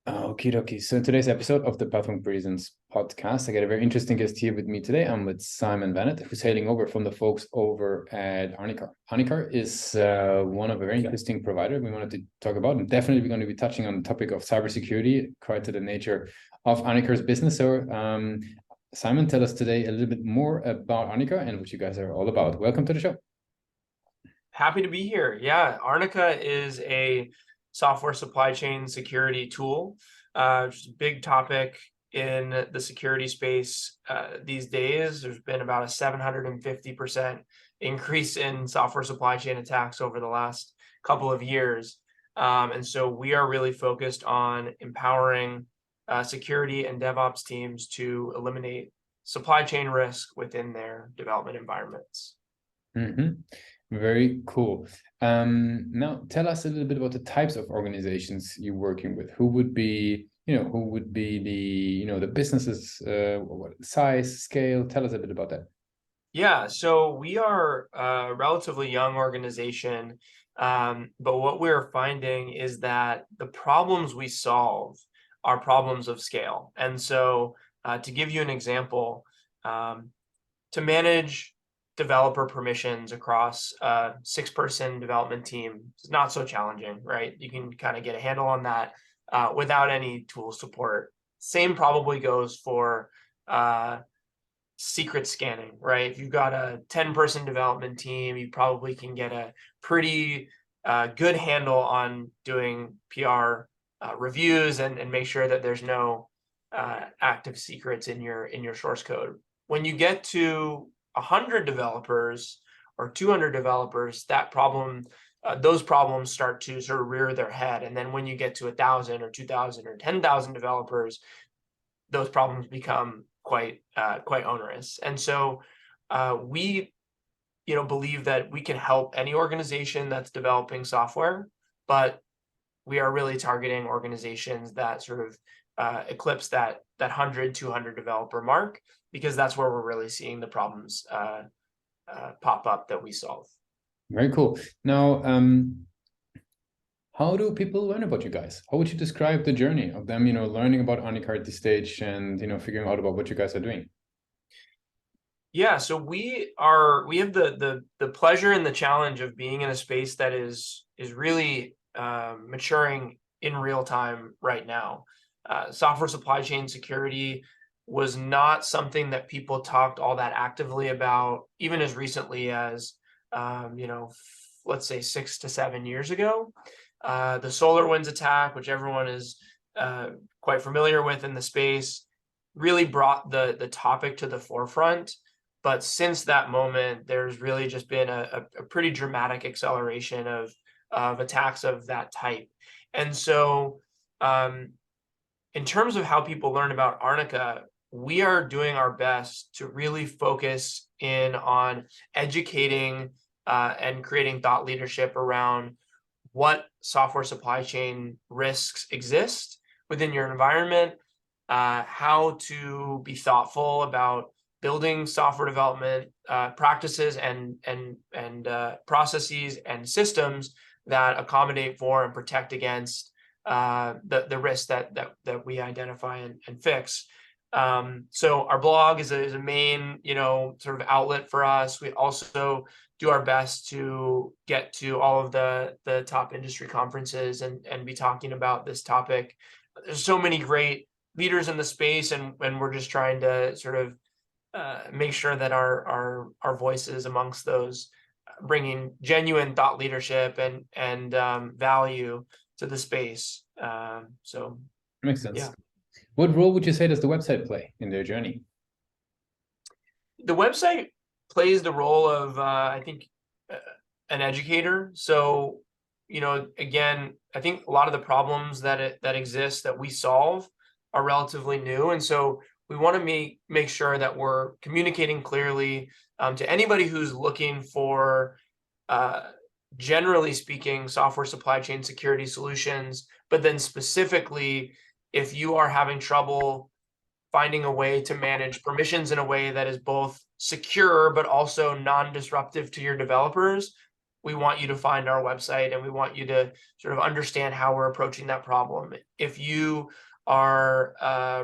Okie dokie. So in today's episode of the Platform Presence podcast, I got a very interesting guest here with me today. I'm with Simon Wenet, who's hailing over from the folks over at Arnica. Arnica is one of a very interesting provider we wanted to talk about, and definitely we're going to be touching on the topic of cybersecurity, quite to the nature of Arnica's business. So Simon, tell us today a little bit more about Arnica and what you guys are all about. Welcome to the show. Happy to be here. Yeah, Arnica is a software supply chain security tool, which is a big topic in the security space these days. There's been about a 750% increase in software supply chain attacks over the last couple of years. And so we are really focused on empowering security and DevOps teams to eliminate supply chain risk within their development environments. Mm-hmm. Very cool. Now tell us a little bit about the types of organizations you're working with. Who would be the businesses, what size, scale? Tell us a bit about that. Yeah, so we are a relatively young organization, but what we're finding is that the problems we solve are problems of scale. And so to give you an example, to manage developer permissions across a 6-person development team is not so challenging, right? You can kind of get a handle on that without any tool support. Same probably goes for secret scanning, right? If you've got a 10-person development team, you probably can get a pretty good handle on doing PR reviews and make sure that there's no active secrets in your source code. When you get to 100 developers or 200 developers, those problems start to sort of rear their head. And then when you get to 1,000 or 2,000 or 10,000 developers, those problems become quite onerous. And so we believe that we can help any organization that's developing software, but we are really targeting organizations that sort of eclipse that 100, 200 developer mark, because that's where we're really seeing the problems pop up that we solve. Very cool. Now, how do people learn about you guys? How would you describe the journey of them, learning about Arnica at this stage and, figuring out about what you guys are doing? Yeah, so we have the pleasure and the challenge of being in a space that is really maturing in real time right now. Software supply chain security was not something that people talked all that actively about, even as recently as let's say 6 to 7 years ago. The SolarWinds attack, which everyone is quite familiar with in the space, really brought the topic to the forefront. But since that moment, there's really just been a pretty dramatic acceleration of attacks of that type. And so in terms of how people learn about Arnica, we are doing our best to really focus in on educating and creating thought leadership around what software supply chain risks exist within your environment, how to be thoughtful about building software development practices and processes and systems that accommodate for and protect against the risks that we identify and fix. So our blog is a main sort of outlet for us. We also do our best to get to all of the top industry conferences and be talking about this topic. There's so many great leaders in the space, and we're just trying to sort of make sure that our voices amongst those, bringing genuine thought leadership and value to the space. So Makes sense. yeah. What role would you say does the website play in their journey? The website plays the role of, I think, an educator. So, again, I think a lot of the problems that exist that we solve are relatively new. And so we want to make sure that we're communicating clearly to anybody who's looking for, generally speaking, software supply chain security solutions, but then specifically, if you are having trouble finding a way to manage permissions in a way that is both secure but also non-disruptive to your developers, we want you to find our website and we want you to sort of understand how we're approaching that problem. If you are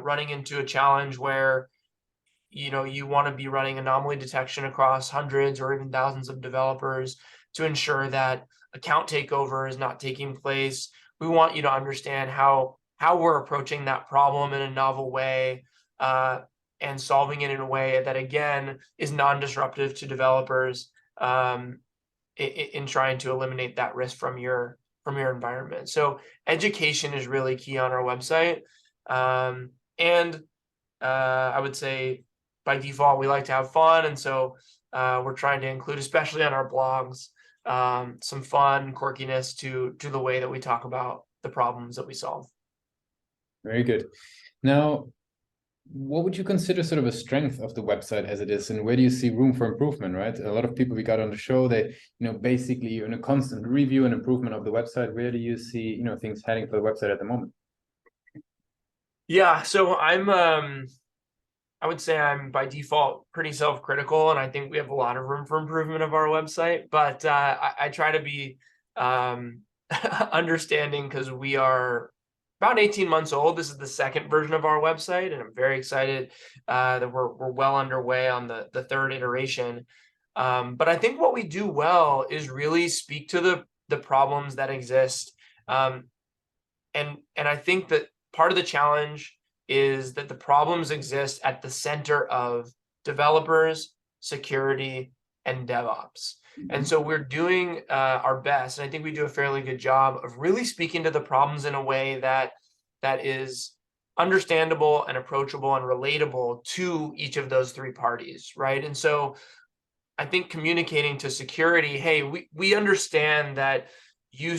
running into a challenge where you want to be running anomaly detection across hundreds or even thousands of developers to ensure that account takeover is not taking place, we want you to understand how we're approaching that problem in a novel way, and solving it in a way that, again, is non-disruptive to developers, in trying to eliminate that risk from your environment. So education is really key on our website. And I would say by default, we like to have fun. And so we're trying to include, especially on our blogs, some fun quirkiness to the way that we talk about the problems that we solve. Very good. Now, what would you consider sort of a strength of the website as it is, and where do you see room for improvement, right? A lot of people we got on the show, they, basically in a constant review and improvement of the website. Where do you see, things heading for the website at the moment? Yeah, so I would say I'm by default pretty self-critical, and I think we have a lot of room for improvement of our website, but I try to be understanding, because we are about 18 months old. This is the second version of our website, and I'm very excited that we're well underway on the third iteration. But I think what we do well is really speak to the problems that exist. And I think that part of the challenge is that the problems exist at the center of developers, security, and DevOps. And so we're doing our best, and I think we do a fairly good job of really speaking to the problems in a way that is understandable and approachable and relatable to each of those three parties, right? And so I think communicating to security, hey, we understand that you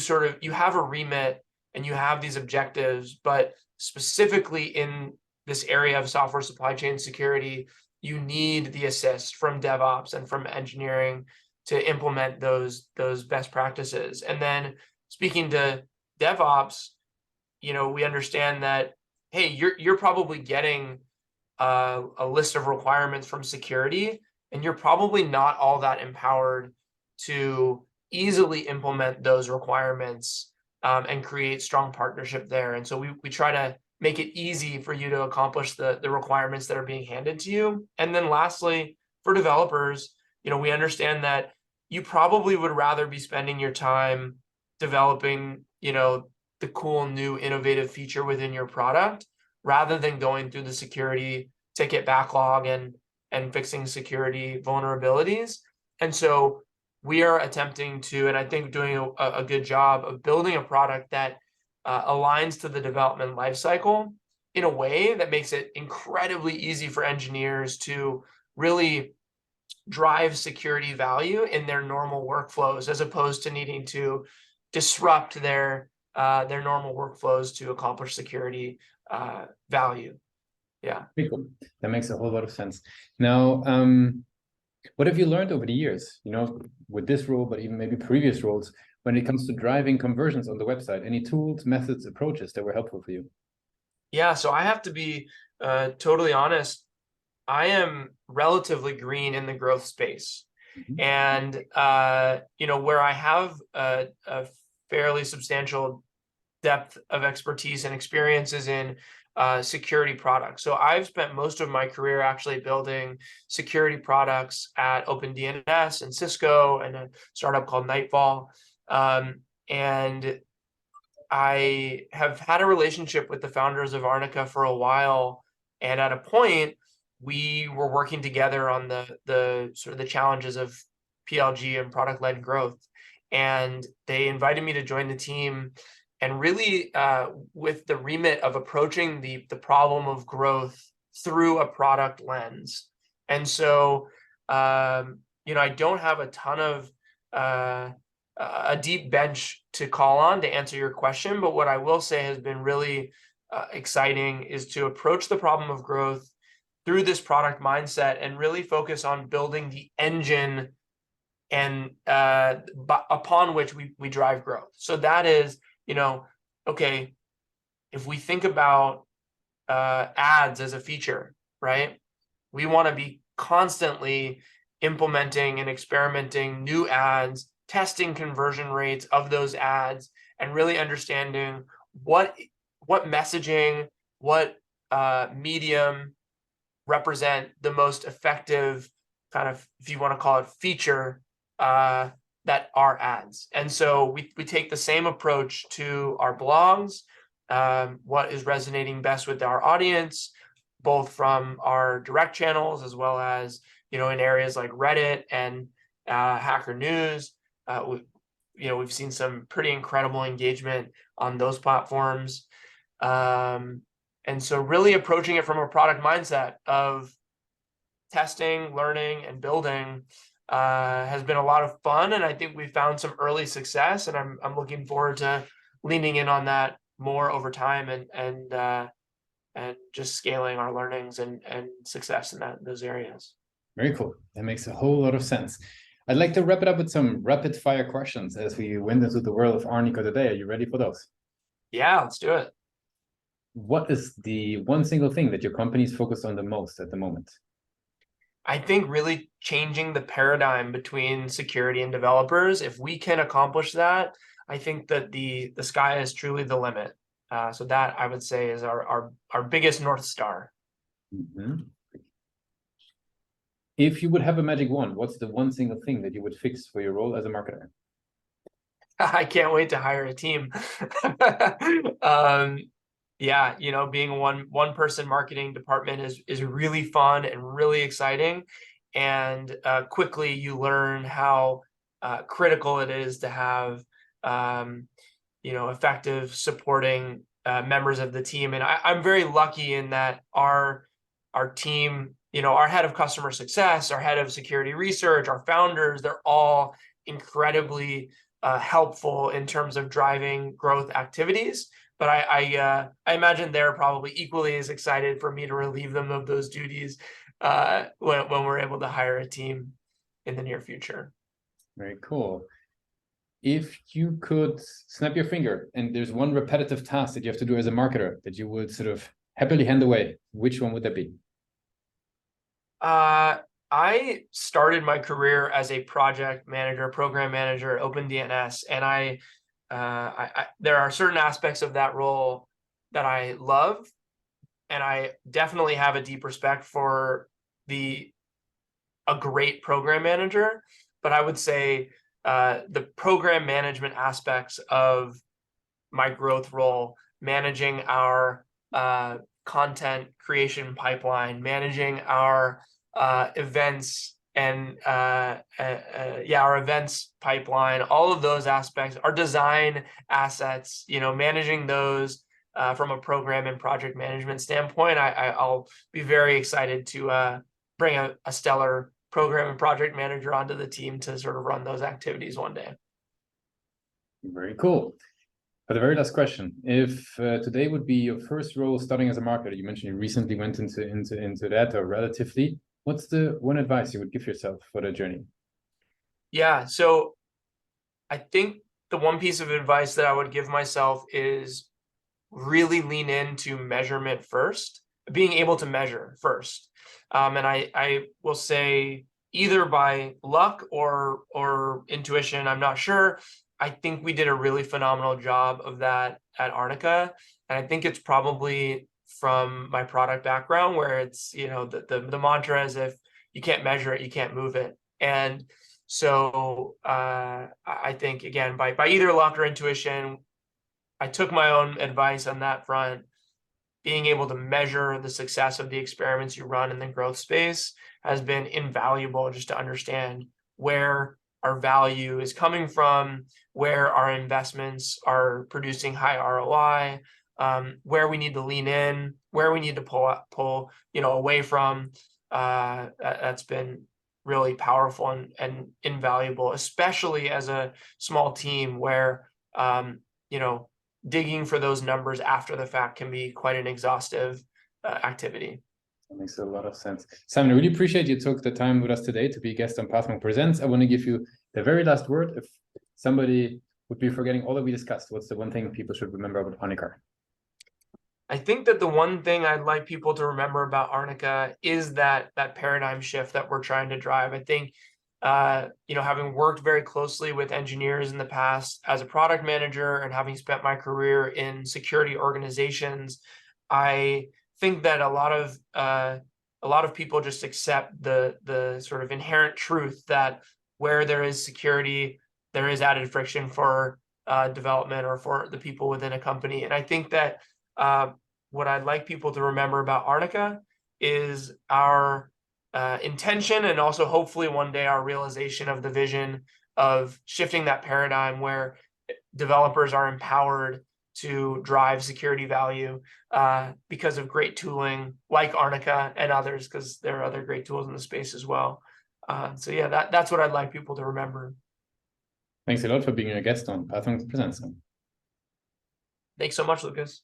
have a remit and you have these objectives, but specifically in this area of software supply chain security, you need the assist from DevOps and from engineering to implement those best practices. And then speaking to DevOps, we understand that, hey, you're probably getting a list of requirements from security, and you're probably not all that empowered to easily implement those requirements, and create strong partnership there. And so we try to make it easy for you to accomplish the requirements that are being handed to you. And then lastly, for developers, we understand that you probably would rather be spending your time developing, the cool new innovative feature within your product, rather than going through the security ticket backlog and fixing security vulnerabilities. And so we are attempting to, and I think doing a good job of building a product that aligns to the development lifecycle in a way that makes it incredibly easy for engineers to really drive security value in their normal workflows, as opposed to needing to disrupt their normal workflows to accomplish security value. Yeah. Cool. That makes a whole lot of sense. Now, what have you learned over the years, with this role, but even maybe previous roles, when it comes to driving conversions on the website? Any tools, methods, approaches that were helpful for you? Yeah, so I have to be totally honest. I am relatively green in the growth space. Mm-hmm. And, where I have a fairly substantial depth of expertise and experiences in security products. So I've spent most of my career actually building security products at OpenDNS and Cisco and a startup called Nightfall. And I have had a relationship with the founders of Arnica for a while. And at a point, we were working together on the sort of the challenges of PLG and product-led growth. And they invited me to join the team, and really with the remit of approaching the problem of growth through a product lens. And so, I don't have a ton of a deep bench to call on to answer your question, but what I will say has been really exciting is to approach the problem of growth through this product mindset and really focus on building the engine and upon which we drive growth. So that is, okay, if we think about ads as a feature, right? We want to be constantly implementing and experimenting new ads testing conversion rates of those ads, and really understanding what messaging, what medium represent the most effective kind of, if you want to call it, feature that are ads. And so we take the same approach to our blogs, what is resonating best with our audience, both from our direct channels as well as, in areas like Reddit and Hacker News. We've seen some pretty incredible engagement on those platforms. And so really approaching it from a product mindset of testing, learning, and building has been a lot of fun. And I think we found some early success, and I'm looking forward to leaning in on that more over time and just scaling our learnings and success in those areas. Very cool. That makes a whole lot of sense. I'd like to wrap it up with some rapid fire questions as we went into the world of Arnica today. Are you ready for those? Yeah, let's do it. What is the one single thing that your company is focused on the most at the moment? I think really changing the paradigm between security and developers. If we can accomplish that, I think that the sky is truly the limit. So that, I would say, is our biggest North Star. Mm-hmm. If you would have a magic wand, what's the one single thing that you would fix for your role as a marketer? I can't wait to hire a team. Yeah, being a one person marketing department is really fun and really exciting. And quickly you learn how critical it is to have effective supporting members of the team. And I'm very lucky in that our team, our head of customer success, our head of security research, our founders, they're all incredibly helpful in terms of driving growth activities. But I imagine they're probably equally as excited for me to relieve them of those duties when we're able to hire a team in the near future. Very cool. If you could snap your finger and there's one repetitive task that you have to do as a marketer that you would sort of happily hand away, which one would that be? I started my career as a project manager, program manager at OpenDNS, and there are certain aspects of that role that I love, and I definitely have a deep respect for a great program manager. But I would say the program management aspects of my growth role, managing our content creation pipeline, managing our events and our events pipeline, all of those aspects, our design assets, managing those from a program and project management standpoint. I'll be very excited to bring a stellar program and project manager onto the team to sort of run those activities one day. Very cool. For the very last question, if today would be your first role starting as a marketer, you mentioned you recently went into that, or relatively, what's the one advice you would give yourself for the journey? Yeah, so I think the one piece of advice that I would give myself is really lean into measurement first, being able to measure first. And I will say, either by luck or intuition, I'm not sure, I think we did a really phenomenal job of that at Arnica. And I think it's probably from my product background, where it's, the mantra is, if you can't measure it, you can't move it. And so I think, again, by either luck or intuition, I took my own advice on that front. Being able to measure the success of the experiments you run in the growth space has been invaluable, just to understand where our value is coming from, where our investments are producing high ROI, where we need to lean in, where we need to pull away from. That's been really powerful and invaluable, especially as a small team where digging for those numbers after the fact can be quite an exhaustive activity. That makes a lot of sense. Simon, I really appreciate you took the time with us today to be a guest on Pathmark Presents. I want to give you the very last word. If somebody would be forgetting all that we discussed, what's the one thing people should remember about Arnica? I think that the one thing I'd like people to remember about Arnica is that paradigm shift that we're trying to drive. I think Having worked very closely with engineers in the past as a product manager and having spent my career in security organizations, I think that a lot of people just accept the sort of inherent truth that where there is security, there is added friction for development or for the people within a company. And I think that what I'd like people to remember about Arnica is our intention, and also hopefully one day our realization of the vision of shifting that paradigm where developers are empowered to drive security value because of great tooling like Arnica and others, because there are other great tools in the space as well. So yeah, that's what I'd like people to remember. Thanks a lot for being a guest on Pathwing Presents. Thanks so much, Lucas.